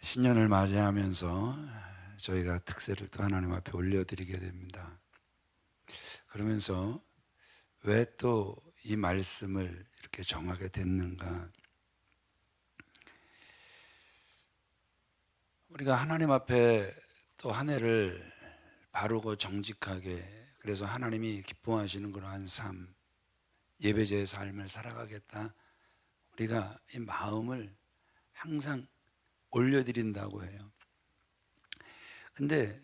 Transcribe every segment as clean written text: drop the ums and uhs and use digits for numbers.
신년을 맞이하면서 저희가 특세를 또 하나님 앞에 올려드리게 됩니다. 그러면서 왜 또 이 말씀을 이렇게 정하게 됐는가? 우리가 하나님 앞에 또 한 해를 바르고 정직하게, 그래서 하나님이 기뻐하시는 그러한 삶, 예배자의 삶을 살아가겠다, 우리가 이 마음을 항상 올려드린다고 해요. 근데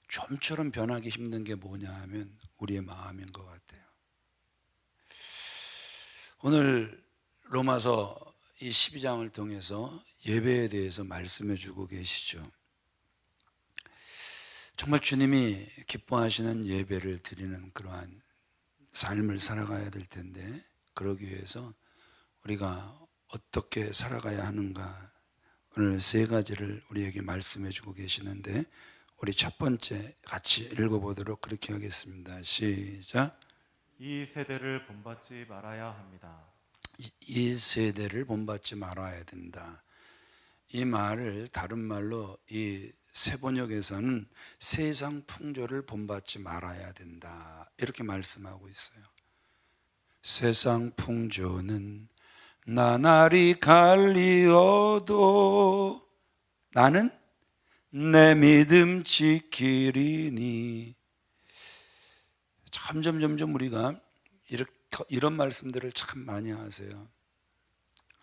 좀처럼 변하기 힘든 게 뭐냐 하면 우리의 마음인 것 같아요. 오늘 로마서 이 12장을 통해서 예배에 대해서 말씀해 주고 계시죠. 정말 주님이 기뻐하시는 예배를 드리는 그러한 삶을 살아가야 될 텐데, 그러기 위해서 우리가 어떻게 살아가야 하는가, 오늘 세 가지를 우리에게 말씀해 주고 계시는데, 우리 첫 번째 같이 읽어보도록 그렇게 하겠습니다. 시작. 이 세대를 본받지 말아야 합니다. 이 세대를 본받지 말아야 된다. 이 말을 다른 말로 이 세번역에서는 세상 풍조를 본받지 말아야 된다, 이렇게 말씀하고 있어요. 세상 풍조는 나날이 갈리어도 나는 내 믿음 지키리니. 점점 우리가 이런 말씀들을 참 많이 하세요.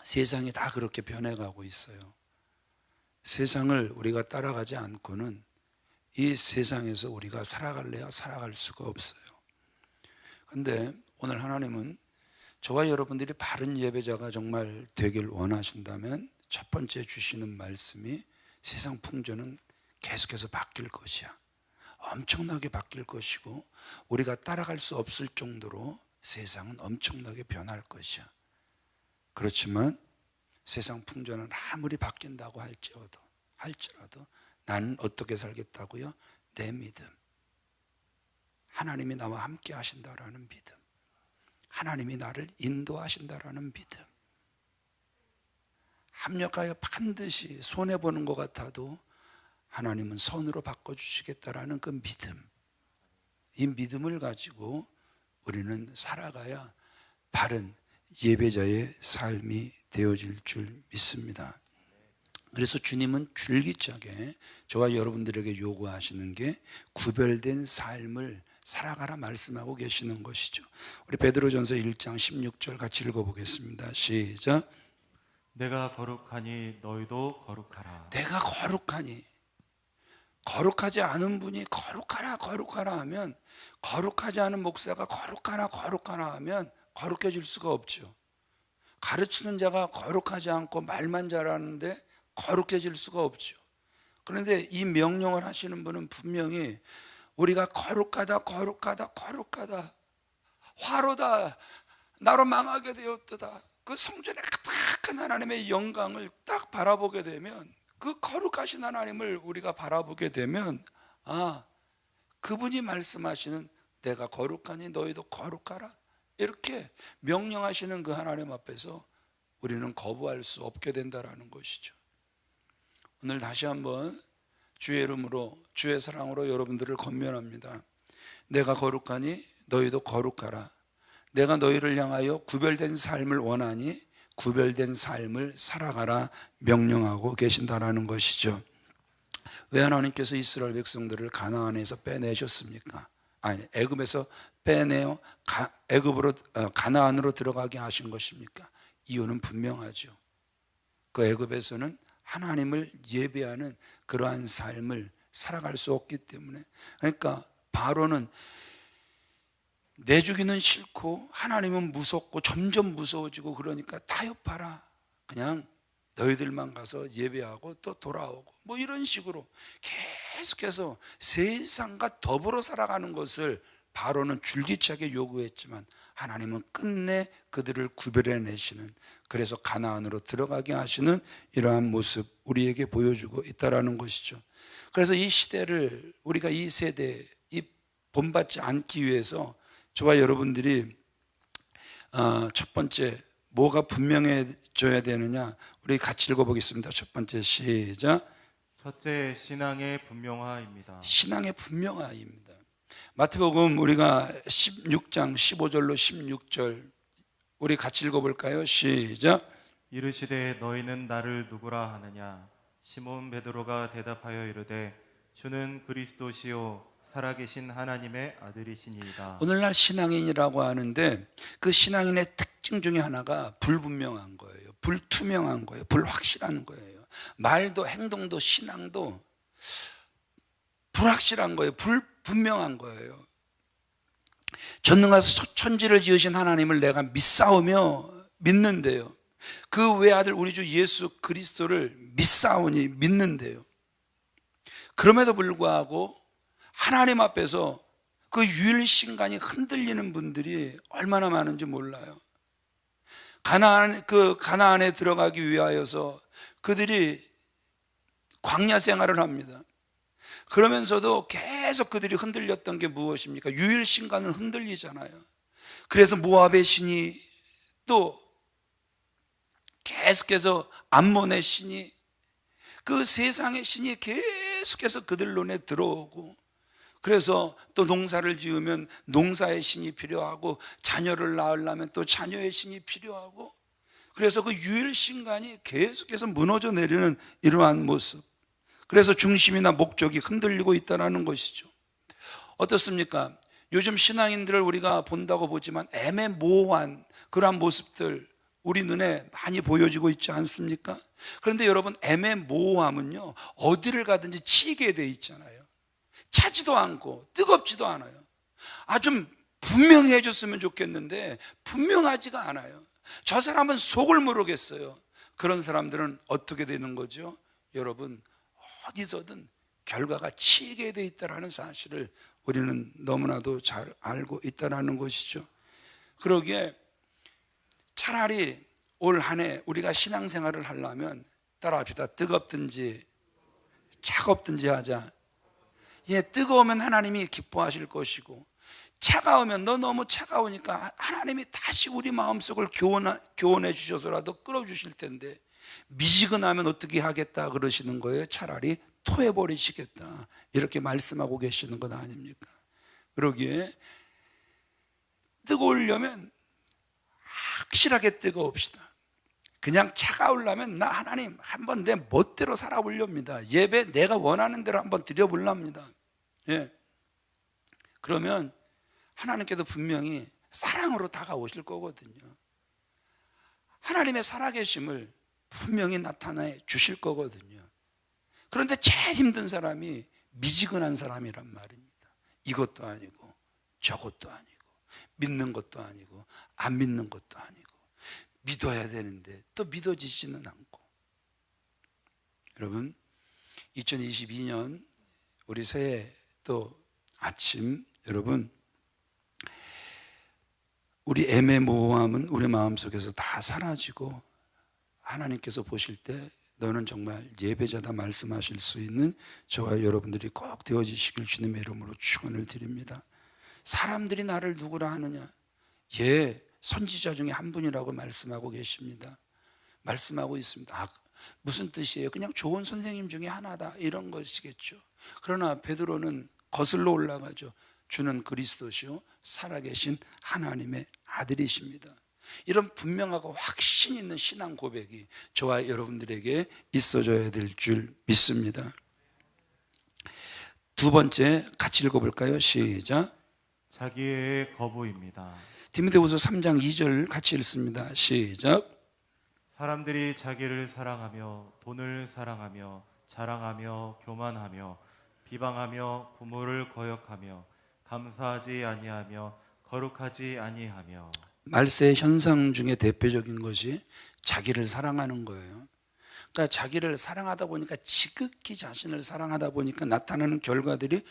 세상이 다 그렇게 변해가고 있어요. 세상을 우리가 따라가지 않고는 이 세상에서 우리가 살아갈래야 살아갈 수가 없어요. 그런데 오늘 하나님은 저와 여러분들이 바른 예배자가 정말 되길 원하신다면 첫 번째 주시는 말씀이 세상 풍조는 계속해서 바뀔 것이야. 엄청나게 바뀔 것이고 우리가 따라갈 수 없을 정도로 세상은 엄청나게 변할 것이야. 그렇지만 세상 풍조는 아무리 바뀐다고 할지라도 나는 어떻게 살겠다고요? 내 믿음, 하나님이 나와 함께 하신다라는 믿음, 하나님이 나를 인도하신다라는 믿음, 합력하여 반드시 손해보는 것 같아도 하나님은 선으로 바꿔주시겠다라는 그 믿음, 이 믿음을 가지고 우리는 살아가야 바른 예배자의 삶이 되어질 줄 믿습니다. 그래서 주님은 줄기차게 저와 여러분들에게 요구하시는 게 구별된 삶을 살아가라 말씀하고 계시는 것이죠. 우리 베드로전서 1장 16절 같이 읽어보겠습니다. 시작. 내가 거룩하니 너희도 거룩하라. 내가 거룩하니, 거룩하지 않은 분이 거룩하라 하면, 거룩하지 않은 목사가 거룩하라 하면 거룩해질 수가 없죠. 가르치는 자가 거룩하지 않고 말만 잘하는데 거룩해질 수가 없죠. 그런데 이 명령을 하시는 분은 분명히 우리가 거룩하다 화로다 나로 망하게 되었도다, 그 성전에 가득한 하나님의 영광을 딱 바라보게 되면, 그 거룩하신 하나님을 우리가 바라보게 되면, 그분이 말씀하시는 내가 거룩하니 너희도 거룩하라, 이렇게 명령하시는 그 하나님 앞에서 우리는 거부할 수 없게 된다라는 것이죠. 오늘 다시 한번 주의 이름으로, 주의 사랑으로 여러분들을 권면합니다. 내가 거룩하니 너희도 거룩하라. 내가 너희를 향하여 구별된 삶을 원하니 구별된 삶을 살아가라 명령하고 계신다라는 것이죠. 왜 하나님께서 이스라엘 백성들을 가나안에서 빼내셨습니까? 애굽에서 빼내어 가나안으로 들어가게 하신 것입니까? 이유는 분명하죠. 그 애굽에서는 하나님을 예배하는 그러한 삶을 살아갈 수 없기 때문에. 그러니까 바로는 내주기는 싫고 하나님은 무섭고 점점 무서워지고, 그러니까 타협하라, 그냥 너희들만 가서 예배하고 또 돌아오고, 뭐 이런 식으로 계속해서 세상과 더불어 살아가는 것을 바로는 줄기차게 요구했지만 하나님은 끝내 그들을 구별해내시는, 그래서 가나안으로 들어가게 하시는 이러한 모습 우리에게 보여주고 있다는 것이죠. 그래서 이 시대를, 우리가 이 세대 이 본받지 않기 위해서 저와 여러분들이 첫 번째 뭐가 분명해져야 되느냐, 우리 같이 읽어보겠습니다. 첫 번째 시작. 첫째, 신앙의 분명화입니다. 신앙의 분명화입니다. 마태복음 우리가 16장 15절로 16절 우리 같이 읽어볼까요? 시작. 이르시되 너희는 나를 누구라 하느냐? 시몬 베드로가 대답하여 이르되 주는 그리스도시요 살아계신 하나님의 아들이시니이다. 오늘날 신앙인이라고 하는데 그 신앙인의 특징 중에 하나가 불분명한 거예요. 불투명한 거예요. 불확실한 거예요. 말도 행동도 신앙도 불확실한 거예요. 불분명한 거예요. 전능하사 천지를 지으신 하나님을 내가 믿사오며 믿는데요. 그 외아들 우리 주 예수 그리스도를 믿사오니 믿는데요. 그럼에도 불구하고 하나님 앞에서 그 유일신간이 흔들리는 분들이 얼마나 많은지 몰라요. 가나안에 들어가기 위하여서 그들이 광야 생활을 합니다. 그러면서도 계속 그들이 흔들렸던 게 무엇입니까? 유일신간은 흔들리잖아요. 그래서 모압의 신이 또 계속해서 암몬의 신이 그 세상의 신이 계속해서 그들 눈에 들어오고 그래서 또 농사를 지으면 농사의 신이 필요하고 자녀를 낳으려면 또 자녀의 신이 필요하고 그래서 그 유일신간이 계속해서 무너져 내리는 이러한 모습 그래서 중심이나 목적이 흔들리고 있다는 것이죠. 어떻습니까? 요즘 신앙인들을 우리가 본다고 보지만 애매모호한 그러한 모습들 우리 눈에 많이 보여지고 있지 않습니까? 그런데 여러분 애매모호함은요 어디를 가든지 치이게 돼 있잖아요. 차지도 않고 뜨겁지도 않아요. 좀 분명히 해줬으면 좋겠는데 분명하지가 않아요. 저 사람은 속을 모르겠어요. 그런 사람들은 어떻게 되는 거죠? 여러분 어디서든 결과가 치이게 돼 있다는 사실을 우리는 너무나도 잘 알고 있다는 것이죠. 그러기에 차라리 올 한 해 우리가 신앙생활을 하려면 따라합시다. 뜨겁든지 차갑든지 하자. 뜨거우면 하나님이 기뻐하실 것이고 차가우면 너 너무 차가우니까 하나님이 다시 우리 마음속을 교원해 주셔서라도 끌어주실 텐데 미지근하면 어떻게 하겠다 그러시는 거예요? 차라리 토해버리시겠다 이렇게 말씀하고 계시는 것 아닙니까? 그러기에 뜨거우려면 확실하게 뜨거웁시다. 그냥 차가우려면 나 하나님 한번 내 멋대로 살아보렵니다. 예배 내가 원하는 대로 한번 드려보랍니다. 그러면 하나님께도 분명히 사랑으로 다가오실 거거든요. 하나님의 살아계심을 분명히 나타내 주실 거거든요. 그런데 제일 힘든 사람이 미지근한 사람이란 말입니다. 이것도 아니고 저것도 아니고 믿는 것도 아니고 안 믿는 것도 아니고 믿어야 되는데 또 믿어지지는 않고. 여러분 2022년 우리 새해 또 아침 여러분 우리 애매모호함은 우리 마음속에서 다 사라지고 하나님께서 보실 때 너는 정말 예배자다 말씀하실 수 있는 저와 여러분들이 꼭 되어지시길 주님의 이름으로 축원을 드립니다. 사람들이 나를 누구라 하느냐? 선지자 중에 한 분이라고 말씀하고 계십니다. 말씀하고 있습니다. 무슨 뜻이에요? 그냥 좋은 선생님 중에 하나다 이런 것이겠죠. 그러나 베드로는 거슬러 올라가죠. 주는 그리스도시요 살아계신 하나님의 아들이십니다. 이런 분명하고 확신 있는 신앙 고백이 저와 여러분들에게 있어져야 될 줄 믿습니다. 두 번째 같이 읽어볼까요? 시작. 자기의 거부입니다. 디모데후서 3장 2절 같이 읽습니다. 시작. 사람들이 자기를 사랑하며 돈을 사랑하며 자랑하며 교만하며 비방하며 부모를 거역하며 감사하지 아니하며 거룩하지 아니하며. 말세의 현상 중에 대표적인 것이 자기를 사랑하는 거예요. 그러니까 자기를 사랑하다 보니까 지극히 자신을 사랑하다 보니까 나타나는 결과들이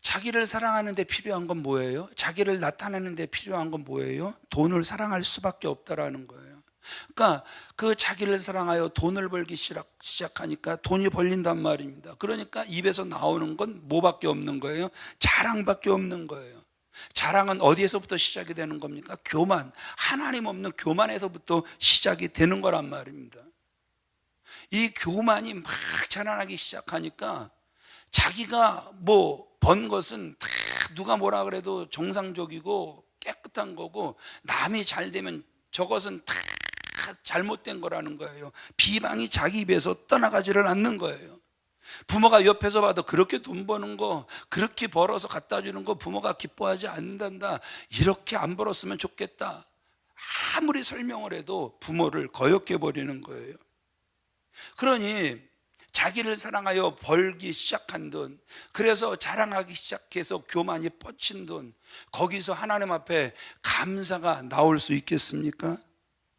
자기를 사랑하는 데 필요한 건 뭐예요? 자기를 나타내는 데 필요한 건 뭐예요? 돈을 사랑할 수밖에 없다라는 거예요. 그러니까 그 자기를 사랑하여 돈을 벌기 시작하니까 돈이 벌린단 말입니다. 그러니까 입에서 나오는 건 뭐밖에 없는 거예요? 자랑밖에 없는 거예요. 자랑은 어디에서부터 시작이 되는 겁니까? 교만, 하나님 없는 교만에서부터 시작이 되는 거란 말입니다. 이 교만이 막 자라나기 시작하니까 자기가 뭐 번 것은 다 누가 뭐라 그래도 정상적이고 깨끗한 거고, 남이 잘 되면 저것은 다 잘못된 거라는 거예요. 비방이 자기 입에서 떠나가지를 않는 거예요. 부모가 옆에서 봐도 그렇게 돈 버는 거, 그렇게 벌어서 갖다 주는 거 부모가 기뻐하지 않는단다. 이렇게 안 벌었으면 좋겠다. 아무리 설명을 해도 부모를 거역해 버리는 거예요. 그러니 자기를 사랑하여 벌기 시작한 돈, 그래서 자랑하기 시작해서 교만이 뻗친 돈, 거기서 하나님 앞에 감사가 나올 수 있겠습니까?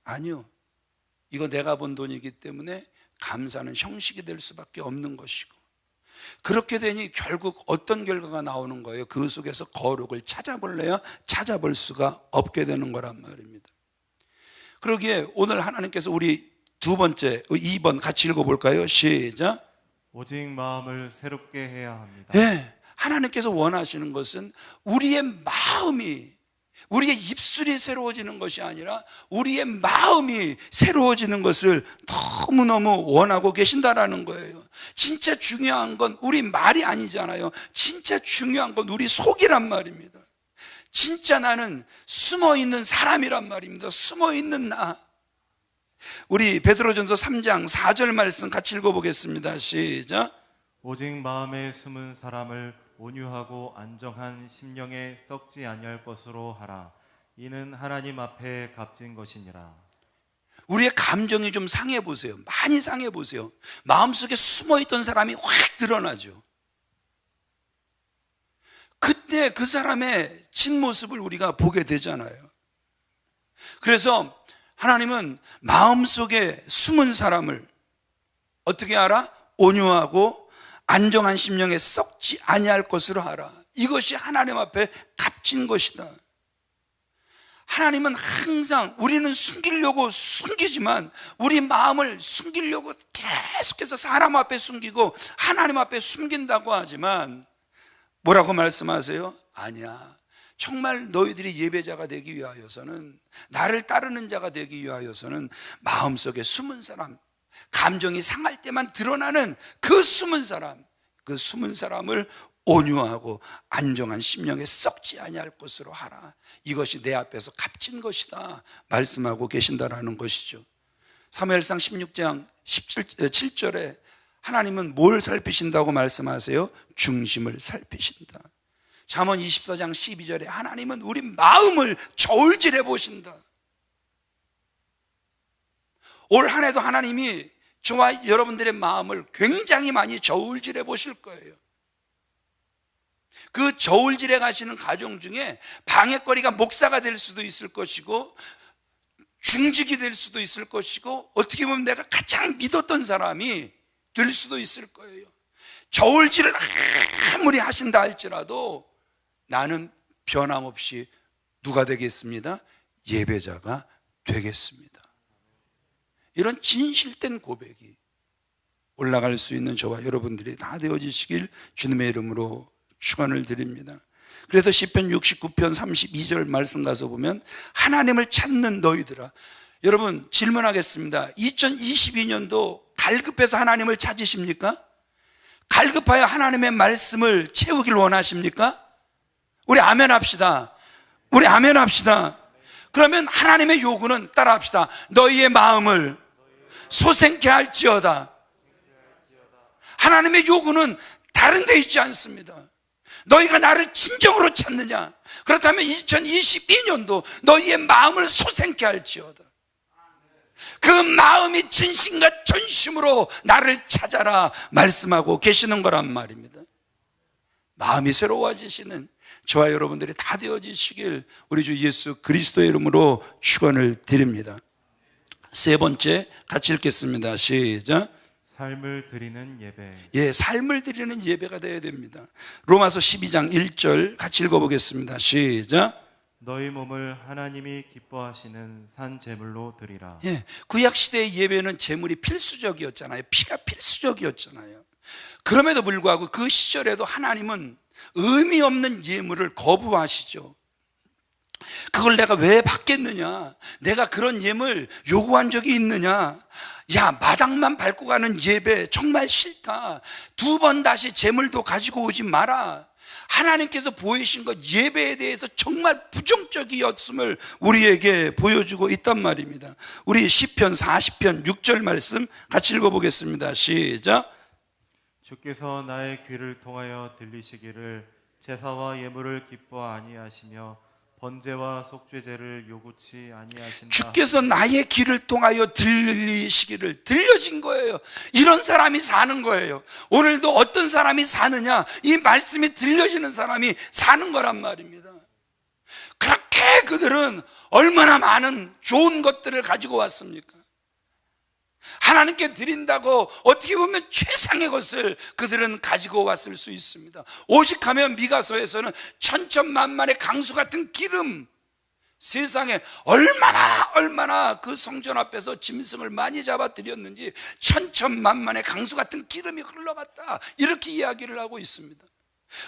아니요. 이거 내가 번 돈이기 때문에 감사는 형식이 될 수밖에 없는 것이고, 그렇게 되니 결국 어떤 결과가 나오는 거예요? 그 속에서 거룩을 찾아볼래야 찾아볼 수가 없게 되는 거란 말입니다. 그러기에 오늘 하나님께서 우리 두 번째 2번 같이 읽어볼까요? 시작. 오직 마음을 새롭게 해야 합니다. 네, 하나님께서 원하시는 것은 우리의 마음이, 우리의 입술이 새로워지는 것이 아니라 우리의 마음이 새로워지는 것을 너무너무 원하고 계신다라는 거예요. 진짜 중요한 건 우리 말이 아니잖아요. 진짜 중요한 건 우리 속이란 말입니다. 진짜 나는 숨어있는 사람이란 말입니다. 숨어있는 나. 우리 베드로전서 3장 4절 말씀 같이 읽어보겠습니다. 시작. 오직 마음에 숨은 사람을 온유하고 안정한 심령에 썩지 아니할 것으로 하라. 이는 하나님 앞에 값진 것이니라. 우리의 감정이 좀 상해 보세요. 많이 상해 보세요. 마음속에 숨어있던 사람이 확 드러나죠. 그때 그 사람의 진모습을 우리가 보게 되잖아요. 그래서 하나님은 마음속에 숨은 사람을 어떻게 하라? 온유하고 안정한 심령에 썩지 아니할 것으로 하라. 이것이 하나님 앞에 값진 것이다. 하나님은 항상 우리는 숨기려고 숨기지만 우리 마음을 숨기려고 계속해서 사람 앞에 숨기고 하나님 앞에 숨긴다고 하지만 뭐라고 말씀하세요? 아니야. 정말 너희들이 예배자가 되기 위하여서는, 나를 따르는 자가 되기 위하여서는 마음속에 숨은 사람, 감정이 상할 때만 드러나는 그 숨은 사람을 온유하고 안정한 심령에 썩지 아니할 것으로 하라. 이것이 내 앞에서 값진 것이다 말씀하고 계신다라는 것이죠. 사무엘상 16장 7절에 하나님은 뭘 살피신다고 말씀하세요? 중심을 살피신다. 잠언 24장 12절에 하나님은 우리 마음을 저울질해 보신다. 올 한 해도 하나님이 저와 여러분들의 마음을 굉장히 많이 저울질해 보실 거예요. 그 저울질해 가시는 가정 중에 방해거리가 목사가 될 수도 있을 것이고 중직이 될 수도 있을 것이고 어떻게 보면 내가 가장 믿었던 사람이 될 수도 있을 거예요. 저울질을 아무리 하신다 할지라도 나는 변함없이 누가 되겠습니다? 예배자가 되겠습니다. 이런 진실된 고백이 올라갈 수 있는 저와 여러분들이 다 되어지시길 주님의 이름으로 축원을 드립니다. 그래서 시편 69편 32절 말씀 가서 보면 하나님을 찾는 너희들아. 여러분 질문하겠습니다. 2022년도 갈급해서 하나님을 찾으십니까? 갈급하여 하나님의 말씀을 채우길 원하십니까? 우리 아멘 합시다. 우리 아멘 합시다. 그러면 하나님의 요구는 따라합시다. 너희의 마음을 소생케 할지어다. 하나님의 요구는 다른 데 있지 않습니다. 너희가 나를 진정으로 찾느냐? 그렇다면 2022년도 너희의 마음을 소생케 할지어다. 그 마음이 진심과 전심으로 나를 찾아라 말씀하고 계시는 거란 말입니다. 마음이 새로워지시는 저와 여러분들이 다 되어지시길 우리 주 예수 그리스도의 이름으로 축원을 드립니다. 세 번째 같이 읽겠습니다. 시작. 삶을 드리는 예배. 예, 삶을 드리는 예배가 되어야 됩니다. 로마서 12장 1절 같이 읽어보겠습니다. 시작. 너희 몸을 하나님이 기뻐하시는 산 제물로 드리라. 예, 구약 시대의 예배는 제물이 필수적이었잖아요. 피가 필수적이었잖아요. 그럼에도 불구하고 그 시절에도 하나님은 의미 없는 예물을 거부하시죠. 그걸 내가 왜 받겠느냐? 내가 그런 예물 요구한 적이 있느냐? 야, 마당만 밟고 가는 예배 정말 싫다. 2번 다시 제물도 가지고 오지 마라. 하나님께서 보이신 것, 예배에 대해서 정말 부정적이었음을 우리에게 보여주고 있단 말입니다. 우리 시편 40편 6절 말씀 같이 읽어보겠습니다. 시작. 주께서 나의 귀를 통하여 들리시기를 제사와 예물을 기뻐 아니하시며 번제와 속죄제를 요구치 아니하신다. 주께서 나의 길을 통하여 들리시기를, 들려진 거예요. 이런 사람이 사는 거예요. 오늘도 어떤 사람이 사느냐, 이 말씀이 들려지는 사람이 사는 거란 말입니다. 그렇게 그들은 얼마나 많은 좋은 것들을 가지고 왔습니까? 하나님께 드린다고 어떻게 보면 최상의 것을 그들은 가지고 왔을 수 있습니다. 오직하면 미가서에서는 천천만만의 강수 같은 기름, 세상에 얼마나 그 성전 앞에서 짐승을 많이 잡아 드렸는지 천천만만의 강수 같은 기름이 흘러갔다, 이렇게 이야기를 하고 있습니다.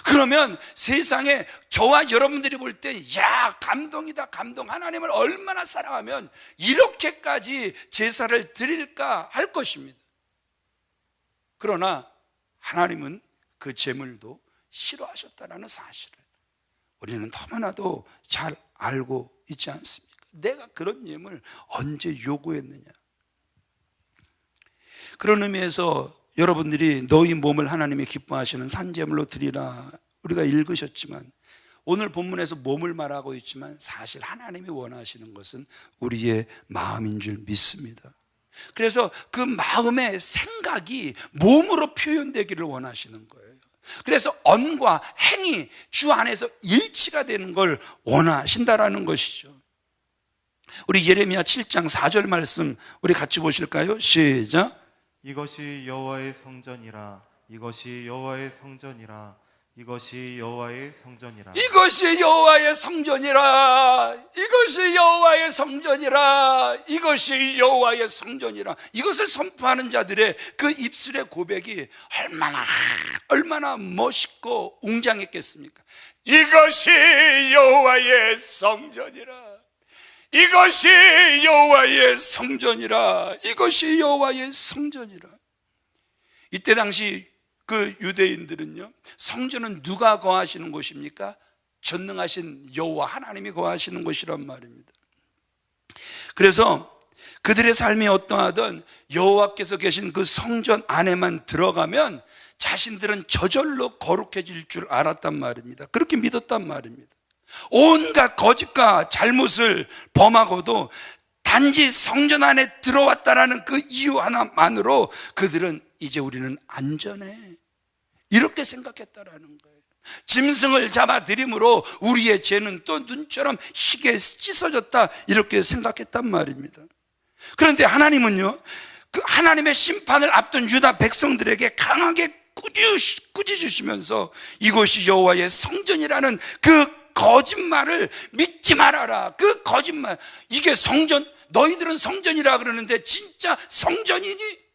그러면 세상에 저와 여러분들이 볼 때, 야, 감동이다, 감동. 하나님을 얼마나 사랑하면 이렇게까지 제사를 드릴까 할 것입니다. 그러나 하나님은 그 제물도 싫어하셨다는 사실을 우리는 너무나도 잘 알고 있지 않습니까? 내가 그런 예물 언제 요구했느냐? 그런 의미에서 여러분들이 너희 몸을 하나님이 기뻐하시는 산제물로 드리라, 우리가 읽으셨지만 오늘 본문에서 몸을 말하고 있지만 사실 하나님이 원하시는 것은 우리의 마음인 줄 믿습니다. 그래서 그 마음의 생각이 몸으로 표현되기를 원하시는 거예요. 그래서 언과 행이 주 안에서 일치가 되는 걸 원하신다라는 것이죠. 우리 예레미야 7장 4절 말씀 우리 같이 보실까요? 시작. 이것이 여호와의 성전이라, 이것이 여호와의 성전이라, 이것이 여호와의 성전이라. 이것이 여호와의 성전이라, 이것이 여호와의 성전이라, 이것이 여호와의 성전이라. 이것을 선포하는 자들의 그 입술의 고백이 얼마나 멋있고 웅장했겠습니까? 이것이 여호와의 성전이라, 이것이 여호와의 성전이라, 이것이 여호와의 성전이라. 이때 당시 그 유대인들은요, 성전은 누가 거하시는 곳입니까? 전능하신 여호와 하나님이 거하시는 곳이란 말입니다. 그래서 그들의 삶이 어떠하든 여호와께서 계신 그 성전 안에만 들어가면 자신들은 저절로 거룩해질 줄 알았단 말입니다. 그렇게 믿었단 말입니다. 온갖 거짓과 잘못을 범하고도 단지 성전 안에 들어왔다라는 그 이유 하나만으로 그들은 이제 우리는 안전해, 이렇게 생각했다라는 거예요. 짐승을 잡아들임으로 우리의 죄는 또 눈처럼 희게 씻어졌다, 이렇게 생각했단 말입니다. 그런데 하나님은요, 그 하나님의 심판을 앞둔 유다 백성들에게 강하게 꾸짖으시면서 이곳이 여호와의 성전이라는 그 거짓말을 믿지 말아라. 그 거짓말, 이게 성전, 너희들은 성전이라 그러는데 진짜 성전이니?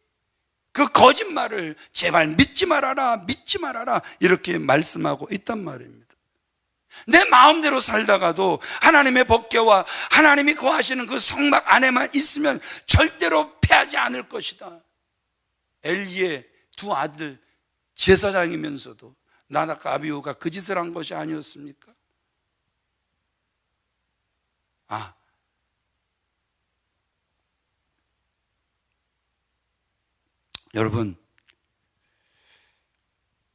그 거짓말을 제발 믿지 말아라, 믿지 말아라, 이렇게 말씀하고 있단 말입니다. 내 마음대로 살다가도 하나님의 법궤와 하나님이 거하시는 그 성막 안에만 있으면 절대로 패하지 않을 것이다. 엘리의 두 아들 제사장이면서도 나답과 아비후가 그 짓을 한 것이 아니었습니까? 여러분,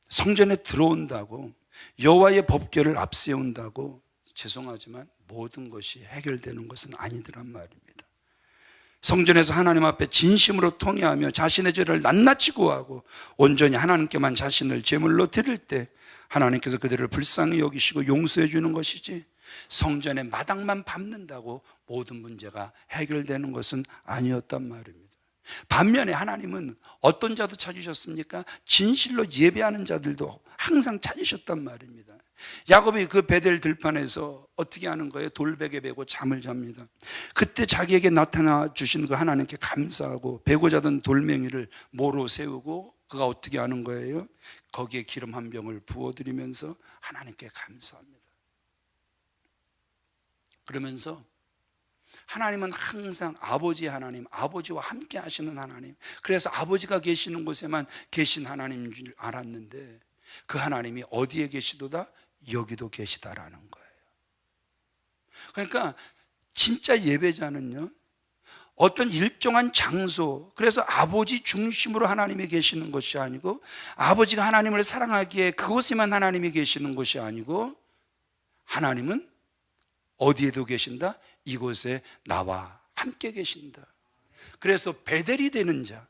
성전에 들어온다고, 여호와의 법궤를 앞세운다고 죄송하지만 모든 것이 해결되는 것은 아니더란 말입니다. 성전에서 하나님 앞에 진심으로 통회하며 자신의 죄를 낱낱이 구하고 온전히 하나님께만 자신을 제물로 드릴 때 하나님께서 그들을 불쌍히 여기시고 용서해 주는 것이지, 성전의 마당만 밟는다고 모든 문제가 해결되는 것은 아니었단 말입니다. 반면에 하나님은 어떤 자도 찾으셨습니까? 진실로 예배하는 자들도 항상 찾으셨단 말입니다. 야곱이 그 베델 들판에서 어떻게 하는 거예요? 돌베개 베고 잠을 잡니다. 그때 자기에게 나타나 주신 그 하나님께 감사하고 베고 자던 돌멩이를 모로 세우고 그가 어떻게 하는 거예요? 거기에 기름 한 병을 부어드리면서 하나님께 감사합니다. 그러면서 하나님은 항상 아버지 하나님, 아버지와 함께 하시는 하나님, 그래서 아버지가 계시는 곳에만 계신 하나님인 줄 알았는데 그 하나님이 어디에 계시도다? 여기도 계시다라는 거예요. 그러니까 진짜 예배자는요, 어떤 일정한 장소, 그래서 아버지 중심으로 하나님이 계시는 것이 아니고, 아버지가 하나님을 사랑하기에 그곳에만 하나님이 계시는 것이 아니고, 하나님은 어디에도 계신다? 이곳에 나와 함께 계신다. 그래서 베델이 되는 자,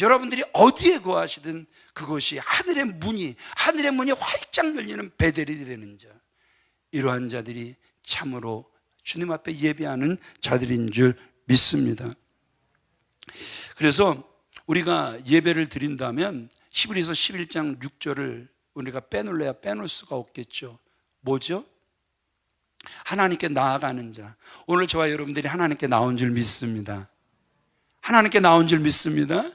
여러분들이 어디에 거하시든 그것이 하늘의 문이 활짝 열리는 베델이 되는 자, 이러한 자들이 참으로 주님 앞에 예배하는 자들인 줄 믿습니다. 그래서 우리가 예배를 드린다면 히브리서 11장 6절을 우리가 빼놓을래야 빼놓을 수가 없겠죠. 뭐죠? 하나님께 나아가는 자. 오늘 저와 여러분들이 하나님께 나온 줄 믿습니다. 하나님께 나온 줄 믿습니다.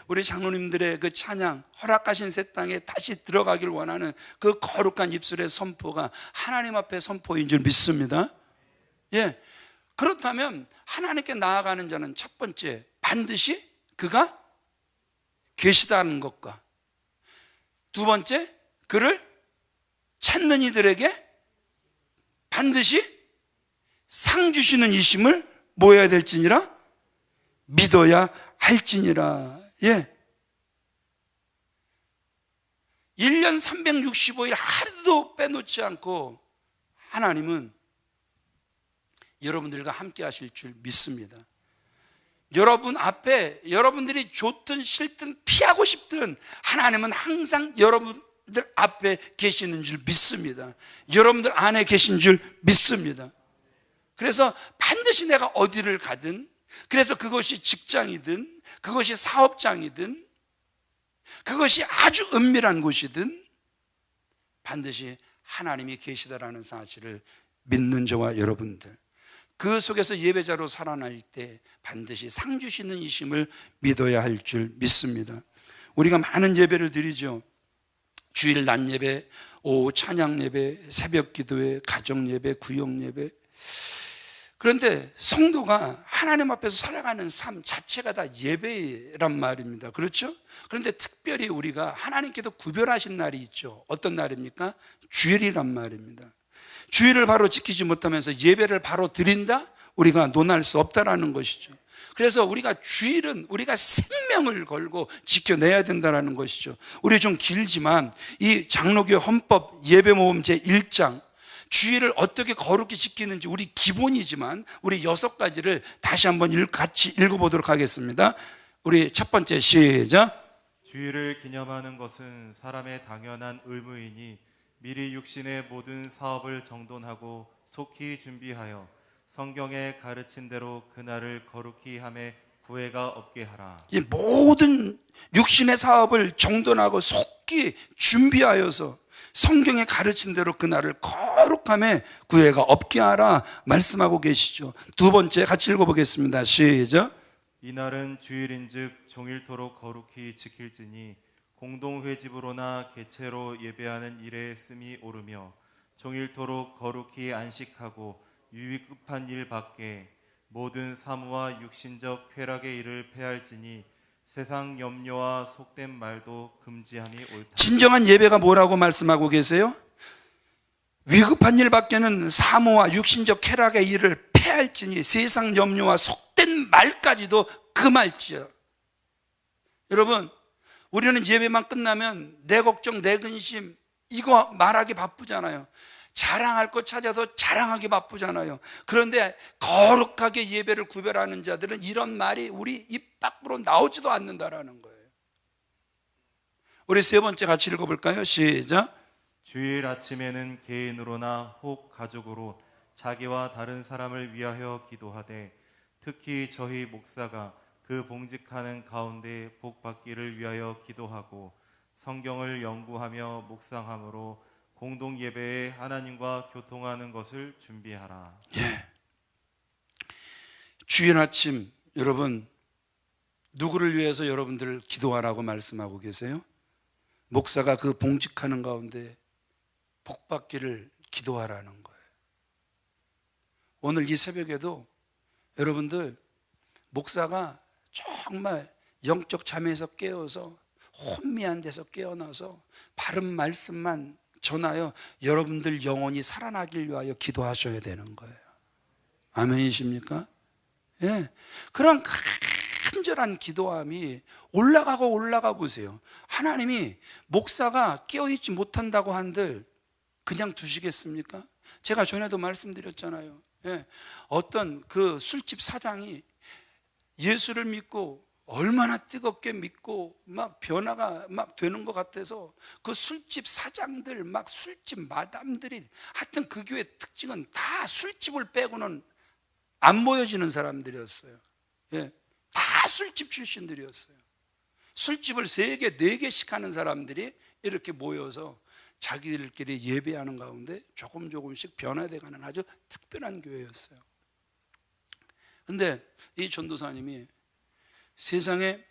우리 장로님들의 그 찬양, 허락하신 새 땅에 다시 들어가길 원하는 그 거룩한 입술의 선포가 하나님 앞에 선포인 줄 믿습니다. 예. 그렇다면 하나님께 나아가는 자는 첫 번째, 반드시 그가 계시다는 것과, 두 번째, 그를 찾는 이들에게 반드시 상 주시는 이심을 뭐 해야 될지니라? 믿어야 할지니라. 예. 1년 365일 하루도 빼놓지 않고 하나님은 여러분들과 함께 하실 줄 믿습니다. 여러분 앞에 여러분들이 좋든 싫든 피하고 싶든 하나님은 항상 여러분들 앞에 계시는 줄 믿습니다. 여러분들 안에 계신 줄 믿습니다. 그래서 반드시 내가 어디를 가든, 그래서 그것이 직장이든 그것이 사업장이든 그것이 아주 은밀한 곳이든 반드시 하나님이 계시다라는 사실을 믿는 저와 여러분들, 그 속에서 예배자로 살아날 때 반드시 상 주시는 이심을 믿어야 할 줄 믿습니다. 우리가 많은 예배를 드리죠. 주일 낮 예배, 오후 찬양 예배, 새벽 기도회, 가정 예배, 구역 예배. 그런데 성도가 하나님 앞에서 살아가는 삶 자체가 다 예배란 말입니다. 그렇죠? 그런데 특별히 우리가 하나님께서 구별하신 날이 있죠. 어떤 날입니까? 주일이란 말입니다. 주일을 바로 지키지 못하면서 예배를 바로 드린다? 우리가 논할 수 없다라는 것이죠. 그래서 우리가 주일은 우리가 생명을 걸고 지켜내야 된다는 것이죠. 우리 좀 길지만 이 장로교 헌법 예배모범 제1장 주일을 어떻게 거룩히 지키는지 우리 기본이지만 우리 6가지를 다시 한번 같이 읽어보도록 하겠습니다. 우리 첫 번째 시작. 주일을 기념하는 것은 사람의 당연한 의무이니 미리 육신의 모든 사업을 정돈하고 속히 준비하여 성경에 가르친 대로 그날을 거룩히 함에 구애가 없게 하라. 이 모든 육신의 사업을 정돈하고 속히 준비하여서 성경에 가르친 대로 그날을 거룩함에 구애가 없게 하라 말씀하고 계시죠. 두 번째 같이 읽어보겠습니다. 시작. 이날은 주일인즉 종일토록 거룩히 지킬지니 공동회집으로나 개체로 예배하는 일에 씀이 오르며 종일토록 거룩히 안식하고 유익급한 일 밖에 모든 사무와 육신적 쾌락의 일을 폐할지니 세상 염려와 속된 말도 금지함이 옳다. 진정한 예배가 뭐라고 말씀하고 계세요? 위급한 일 밖에는 사무와 육신적 쾌락의 일을 폐할지니 세상 염려와 속된 말까지도 금할지어다. 여러분, 우리는 예배만 끝나면 내 걱정, 내 근심 이거 말하기 바쁘잖아요. 자랑할 것 찾아서 자랑하기 바쁘잖아요. 그런데 거룩하게 예배를 구별하는 자들은 이런 말이 우리 입 밖으로 나오지도 않는다라는 거예요. 우리 세 번째 같이 읽어볼까요? 시작. 주일 아침에는 개인으로나 혹 가족으로 자기와 다른 사람을 위하여 기도하되 특히 저희 목사가 그 봉직하는 가운데 복 받기를 위하여 기도하고 성경을 연구하며 묵상함으로 공동 예배에 하나님과 교통하는 것을 준비하라. 예. 주일 아침 여러분 누구를 위해서 여러분들 기도하라고 말씀하고 계세요? 목사가 그 봉직하는 가운데 복 받기를 기도하라는 거예요. 오늘 이 새벽에도 여러분들 목사가 정말 영적 잠에서 깨어서 혼미한 데서 깨어나서 바른 말씀만 전하여 여러분들 영혼이 살아나길 위하여 기도하셔야 되는 거예요. 아멘이십니까? 예. 그런 간절한 기도함이 올라가 보세요. 하나님이 목사가 깨어있지 못한다고 한들 그냥 두시겠습니까? 제가 전에도 말씀드렸잖아요. 예. 어떤 그 술집 사장이 예수를 믿고 얼마나 뜨겁게 믿고 막 변화가 막 되는 것 같아서 그 술집 사장들, 막 술집 마담들이, 하여튼 그 교회 특징은 다 술집을 빼고는 안 모여지는 사람들이었어요. 예. 다 술집 출신들이었어요. 술집을 3개, 4개씩 하는 사람들이 이렇게 모여서 자기들끼리 예배하는 가운데 조금씩 변화되어가는 아주 특별한 교회였어요. 근데 이 전도사님이 세상에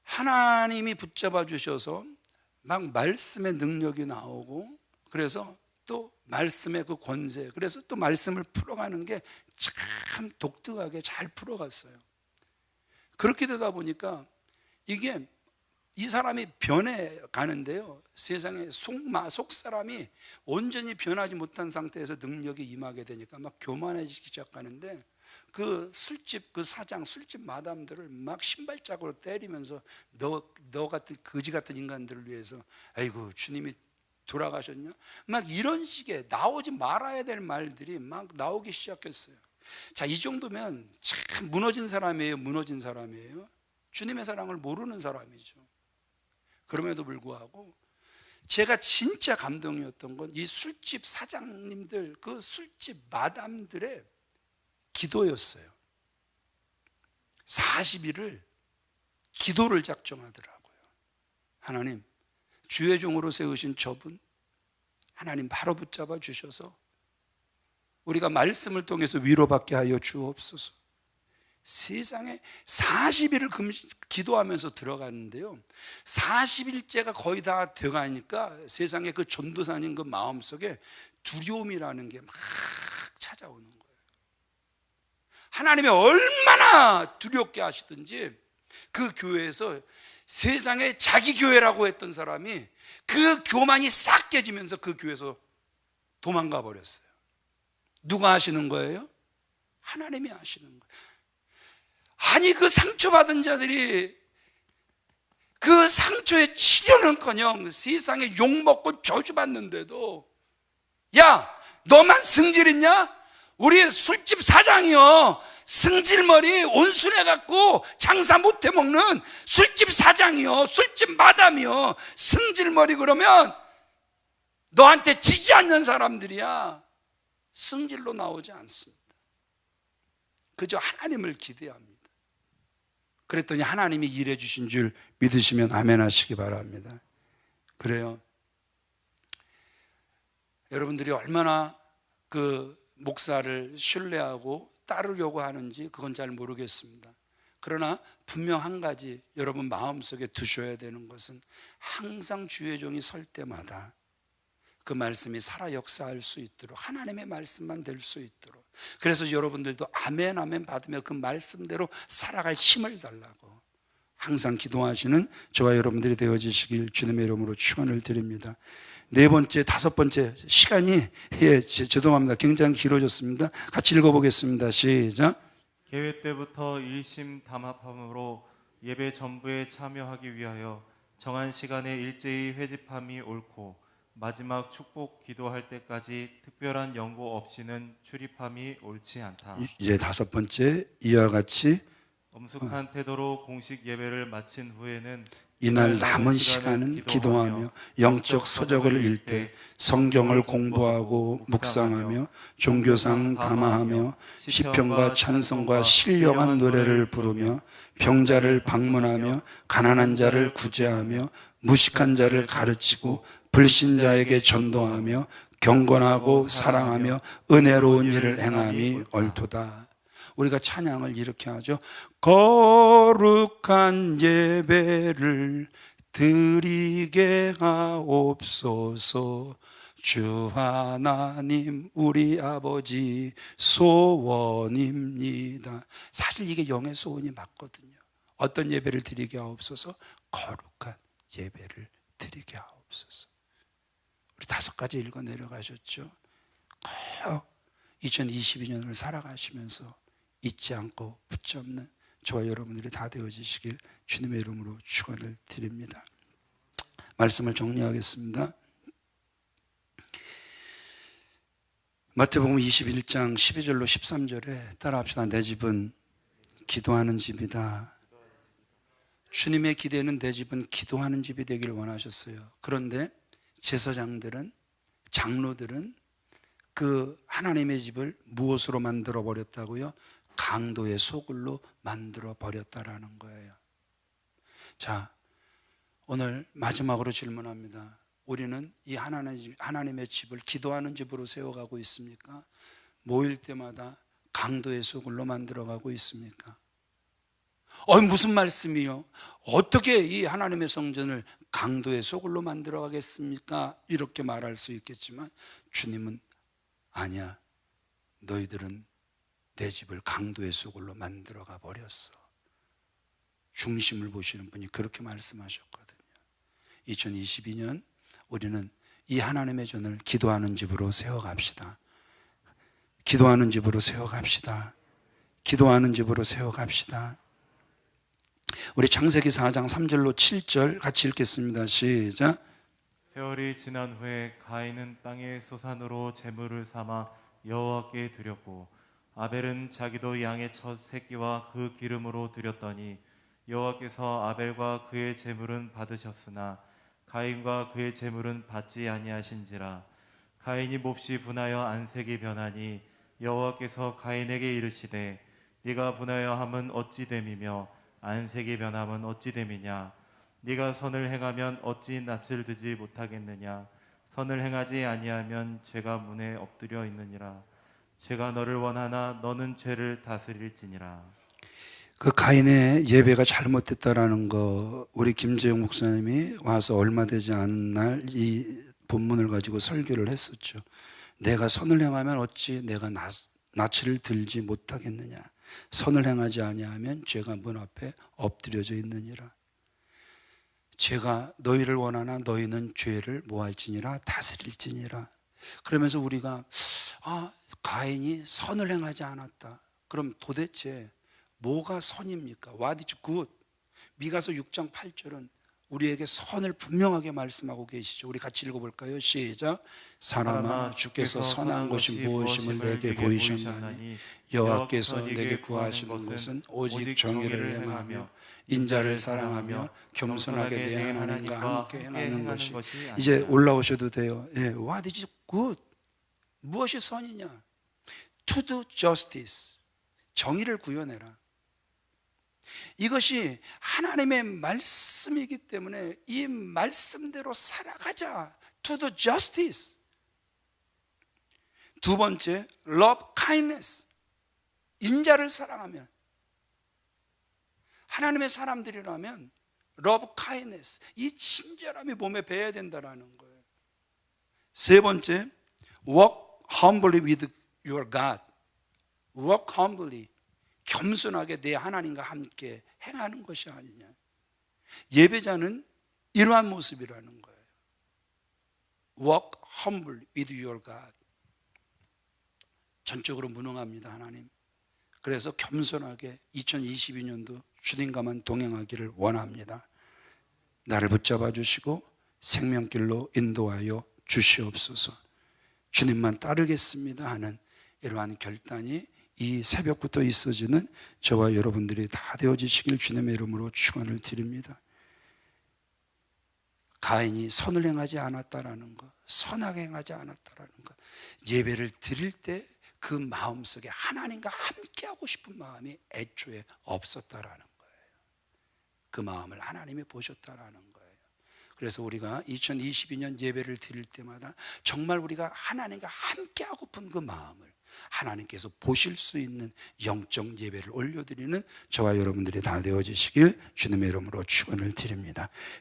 하나님이 붙잡아 주셔서 막 말씀의 능력이 나오고, 그래서 또 말씀의 그 권세, 그래서 또 말씀을 풀어가는 게 참 독특하게 잘 풀어갔어요. 그렇게 되다 보니까 이게 이 사람이 변해가는데요, 세상에 속 사람이 온전히 변하지 못한 상태에서 능력이 임하게 되니까 막 교만해지기 시작하는데, 그 술집 그 사장, 술집 마담들을 막 신발짝으로 때리면서 너 같은 거지 같은 인간들을 위해서 아이고 주님이 돌아가셨냐? 막 이런 식의 나오지 말아야 될 말들이 막 나오기 시작했어요. 자, 이 정도면 참 무너진 사람이에요. 주님의 사랑을 모르는 사람이죠. 그럼에도 불구하고 제가 진짜 감동이었던 건 이 술집 사장님들, 그 술집 마담들의 기도였어요. 40일을 기도를 작정하더라고요. 하나님, 주의 종으로 세우신 저분 하나님 바로 붙잡아 주셔서 우리가 말씀을 통해서 위로받게 하여 주옵소서. 세상에 40일을 기도하면서 들어갔는데요, 40일째가 거의 다 돼가니까 세상에 그 전도사님 그 마음속에 두려움이라는 게 막 찾아오는 거예요. 하나님이 얼마나 두렵게 하시든지 그 교회에서 세상에 자기 교회라고 했던 사람이 그 교만이 싹 깨지면서 그 교회에서 도망가 버렸어요. 누가 하시는 거예요? 하나님이 하시는 거예요. 아니, 그 상처받은 자들이 그 상처의 치료는커녕 세상에 욕먹고 저주받는데도, 야, 너만 승질있냐? 우리 술집 사장이요, 승질머리 온순해갖고 장사 못해 먹는 술집 사장이요, 술집 마담이요, 승질머리 그러면 너한테 지지 않는 사람들이야. 승질로 나오지 않습니다. 그저 하나님을 기대합니다. 그랬더니 하나님이 일해 주신 줄 믿으시면 아멘 하시기 바랍니다. 그래요. 여러분들이 얼마나 그 목사를 신뢰하고 따르려고 하는지 그건 잘 모르겠습니다. 그러나 분명 한 가지 여러분 마음속에 두셔야 되는 것은, 항상 주의 종이 설 때마다 그 말씀이 살아 역사할 수 있도록, 하나님의 말씀만 될 수 있도록, 그래서 여러분들도 아멘 아멘 받으며 그 말씀대로 살아갈 힘을 달라고 항상 기도하시는 저와 여러분들이 되어지시길 주님의 이름으로 축원을 드립니다. 4번째, 5번째 시간이 죄송합니다. 굉장히 길어졌습니다. 같이 읽어보겠습니다. 시작. 개회 때부터 일심담합함으로 예배 전부에 참여하기 위하여 정한 시간에 일제히 회집함이 옳고, 마지막 축복 기도할 때까지 특별한 연고 없이는 출입함이 옳지 않다. 이제 5번째, 이와 같이 엄숙한 태도로 공식 예배를 마친 후에는 이날 남은 시간은 기도하며 영적 서적을 읽되 성경을 공부하고 묵상하며 종교상 담화하며 시편과 찬송과 신령한 노래를 부르며 병자를 방문하며 가난한 자를 구제하며 무식한 자를 가르치고 불신자에게 전도하며 경건하고 사랑하며 은혜로운 일을 행함이 옳도다. 우리가 찬양을 이렇게 하죠. 거룩한 예배를 드리게 하옵소서. 주 하나님 우리 아버지 소원입니다. 사실 이게 영의 소원이 맞거든요. 어떤 예배를 드리게 하옵소서? 거룩한 예배를 드리게 하옵소서. 우리 5가지 읽어 내려가셨죠? 꼭 2022년을 살아가시면서 잊지 않고 붙잡는 저와 여러분들이 다 되어지시길 주님의 이름으로 축원을 드립니다. 말씀을 정리하겠습니다. 마태복음 21장 12절로 13절에 따라합시다. 내 집은 기도하는 집이다. 주님의 기대는 내 집은 기도하는 집이 되길 원하셨어요. 그런데 제사장들은, 장로들은 그 하나님의 집을 무엇으로 만들어 버렸다고요? 강도의 소굴로 만들어 버렸다라는 거예요. 자, 오늘 마지막으로 질문합니다. 우리는 이 하나님의 집을 기도하는 집으로 세워가고 있습니까? 모일 때마다 강도의 소굴로 만들어가고 있습니까? 무슨 말씀이요? 어떻게 이 하나님의 성전을 강도의 소굴로 만들어가겠습니까? 이렇게 말할 수 있겠지만 주님은 아니야, 너희들은 내 집을 강도의 소굴로 만들어가 버렸어. 중심을 보시는 분이 그렇게 말씀하셨거든요. 2022년 우리는 이 하나님의 전을 기도하는 집으로 세워갑시다. 기도하는 집으로 세워갑시다. 기도하는 집으로 세워갑시다. 우리 창세기 4장 3절로 7절 같이 읽겠습니다. 시작. 세월이 지난 후에 가인은 땅의 소산으로 제물을 삼아 여호와께 드렸고 아벨은 자기도 양의 첫 새끼와 그 기름으로 드렸더니 여호와께서 아벨과 그의 제물은 받으셨으나 가인과 그의 제물은 받지 아니하신지라. 가인이 몹시 분하여 안색이 변하니 여호와께서 가인에게 이르시되 네가 분하여 함은 어찌 됨이며 안색이 변함은 어찌 됨이냐. 네가 선을 행하면 어찌 낯을 들지 못하겠느냐. 선을 행하지 아니하면 죄가 문에 엎드려 있느니라. 죄가 너를 원하나 너는 죄를 다스릴지니라. 그 가인의 예배가 잘못됐다라는 거 우리 김재용 목사님이 와서 얼마 되지 않은 날 이 본문을 가지고 설교를 했었죠. 내가 선을 행하면 어찌 내가 낯을 들지 못하겠느냐. 선을 행하지 아니하면 죄가 문 앞에 엎드려져 있느니라. 죄가 너희를 원하나 너희는 죄를 뭐할지니라 다스릴지니라. 그러면서 우리가 가인이 선을 행하지 않았다. 그럼 도대체 뭐가 선입니까? What is good? 미가서 6장 8절은 우리에게 선을 분명하게 말씀하고 계시죠. 우리 같이 읽어볼까요? 시작. 사람아 주께서 선한 것이 무엇임을 내게 보이셨나니 여호와께서 내게 구하시는 것은 오직 정의를 행하며 인자를 사랑하며 겸손하게 내 하나님과 함께 행하는 것이. 이제 올라오셔도 돼요. What is good? 무엇이 선이냐? To do justice. 정의를 구현해라. 이것이 하나님의 말씀이기 때문에 이 말씀대로 살아가자. To do justice. 두 번째, love kindness. 인자를 사랑하면. 하나님의 사람들이라면 love kindness. 이 친절함이 몸에 배어야 된다는 거예요. 세 번째, walk humbly with your God. walk humbly. 겸손하게 내 하나님과 함께 행하는 것이 아니냐. 예배자는 이러한 모습이라는 거예요. Walk humble with your God. 전적으로 무능합니다, 하나님. 그래서 겸손하게 2022년도 주님과만 동행하기를 원합니다. 나를 붙잡아 주시고 생명길로 인도하여 주시옵소서. 주님만 따르겠습니다 하는 이러한 결단이 이 새벽부터 있어지는 저와 여러분들이 다 되어지시길 주님의 이름으로 축원을 드립니다. 가인이 선을 행하지 않았다라는 것, 선하게 행하지 않았다라는 것, 예배를 드릴 때 그 마음속에 하나님과 함께하고 싶은 마음이 애초에 없었다라는 거예요. 그 마음을 하나님이 보셨다라는 거예요. 그래서 우리가 2022년 예배를 드릴 때마다 정말 우리가 하나님과 함께하고픈 그 마음을 하나님께서 보실 수 있는 영적 예배를 올려드리는 저와 여러분들이 다 되어지시길 주님의 이름으로 축원을 드립니다.